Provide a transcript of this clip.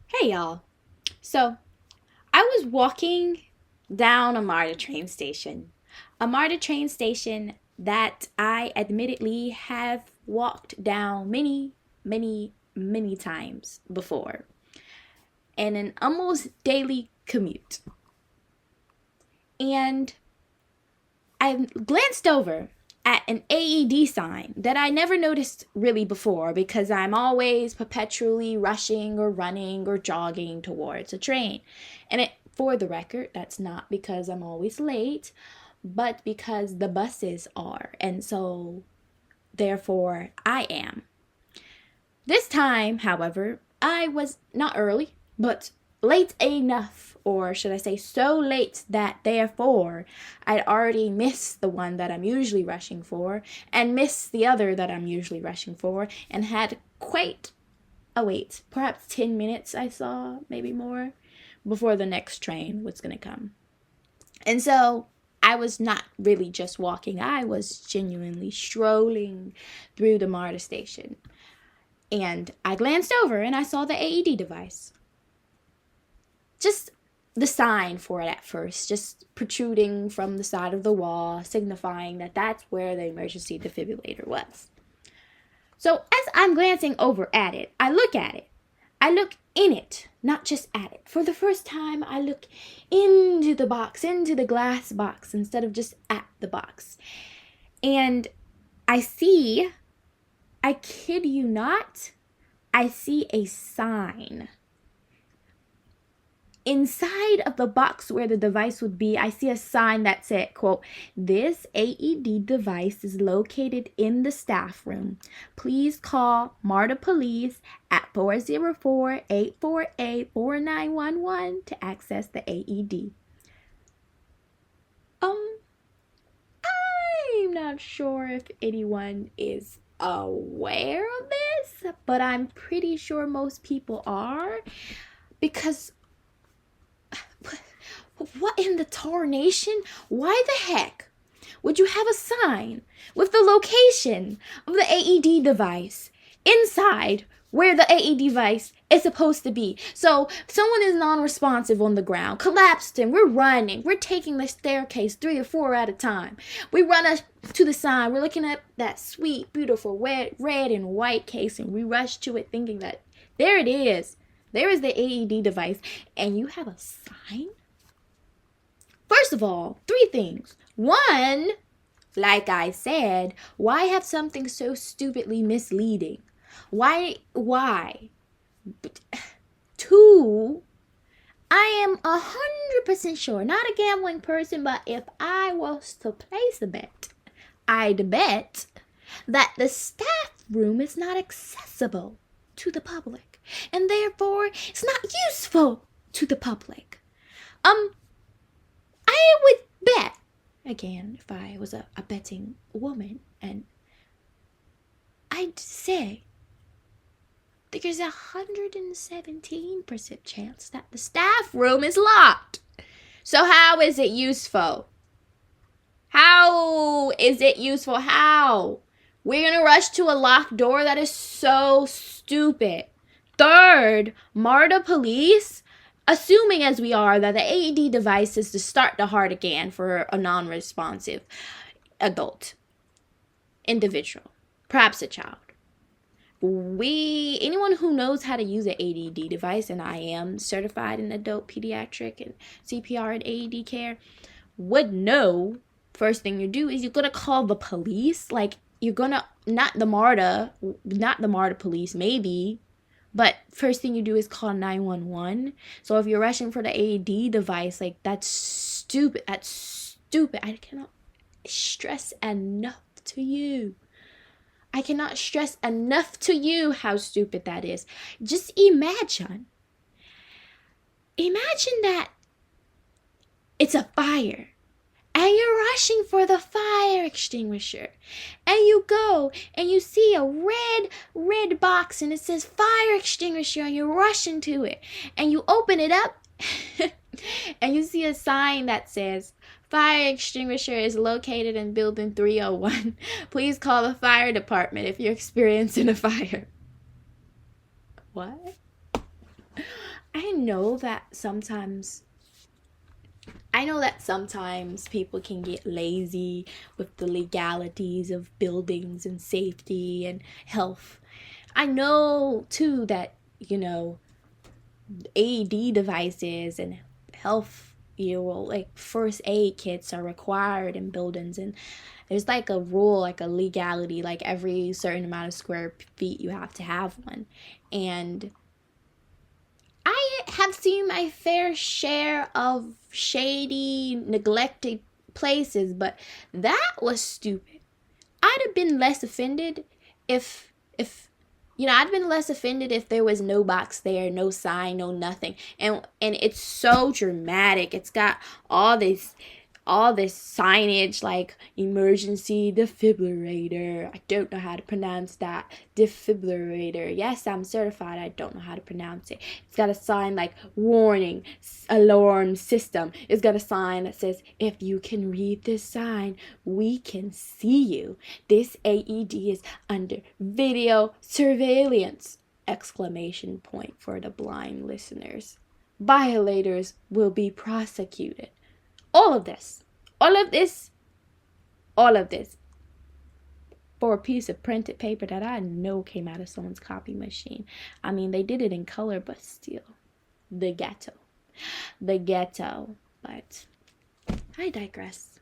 Hey y'all. So I was walking down a MARTA train station. A MARTA train station that I admittedly have walked down many times before. And an almost daily commute. And I glanced over at an AED sign that I never noticed really before because I'm always perpetually rushing or running or jogging towards a train. For the record, that's not because I'm always late, but because the buses are. And so, therefore, I am. This time, however, I was not early, but late enough, or should I say so late that therefore I'd already missed the one that I'm usually rushing for and missed the other that I'm usually rushing for and had quite a wait. Perhaps 10 minutes I saw, maybe more, before the next train was going to come. And so I was not really just walking, I was genuinely strolling through the MARTA station. And I glanced over and I saw the AED device. Just the sign for it at first, just protruding from the side of the wall, signifying that that's where the emergency defibrillator was. So as I'm glancing over at it, I look at it. I look in it, not just at it. For the first time, I look into the box, into the glass box, instead of just at the box. And I kid you not, I see a sign. Inside of the box where the device would be, I see a sign that said, quote, "This AED device is located in the staff room. Please call MARTA Police at 404-848-4911 to access the AED. I'm not sure if anyone is aware of this, but I'm pretty sure most people are, because what in the tarnation? Why the heck would you have a sign with the location of the AED device inside where the AED device is supposed to be? So someone is non-responsive on the ground, collapsed, and we're running. We're taking the staircase 3 or 4 at a time. We run up to the sign. We're looking at that sweet, beautiful red and white case, and we rush to it thinking that there it is. There is the AED device, and you have a sign? First of all, 3 things. 1, like I said, why have something so stupidly misleading? Why? 2, I am 100% sure, not a gambling person, but if I was to place a bet, I'd bet that the staff room is not accessible to the public, and therefore it's not useful to the public. I would bet, again, if I was a betting woman, and I'd say there's 117% chance that the staff room is locked. So how is it useful? How is it useful? How? We're going to rush to a locked door? That is so stupid. 3rd, MARTA Police, assuming as we are that the AED device is to start the heart again for a non-responsive adult, individual, perhaps a child. Anyone who knows how to use an AED device, and I am certified in adult pediatric and CPR and AED care, would know first thing you do is you're going to call the police. Like, you're going to, not the MARTA police, maybe, but first thing you do is call 911. So if you're rushing for the AED device, like, that's stupid. That's stupid. I cannot stress enough to you. I cannot stress enough to you how stupid that is. Just imagine that it's a fire and you're rushing for the fire extinguisher, and you go and you see a red box and it says fire extinguisher, and you're rushing to it, and you open it up and you see a sign that says fire extinguisher is located in building 301. Please call the fire department if you're experiencing a fire. What? know that sometimes people can get lazy with the legalities of buildings and safety and health. I know too that, AED devices and health, like first aid kits are required in buildings, and there's like a rule, like a legality, like every certain amount of square feet you have to have one. And I have seen my fair share of shady, neglected places, but that was stupid. I'd have been less offended if I'd been less offended if there was no box there, no sign, no nothing. And it's so dramatic. It's got all this signage like emergency defibrillator. I don't know how to pronounce that. Defibrillator. Yes, I'm certified. I don't know how to pronounce it. It's got a sign like warning, alarm system. It's got a sign that says, if you can read this sign, we can see you. This AED is under video surveillance! Exclamation point for the blind listeners. Violators will be prosecuted. All of this for a piece of printed paper that I know came out of someone's copy machine. I mean, they did it in color, but still, the ghetto. But I digress.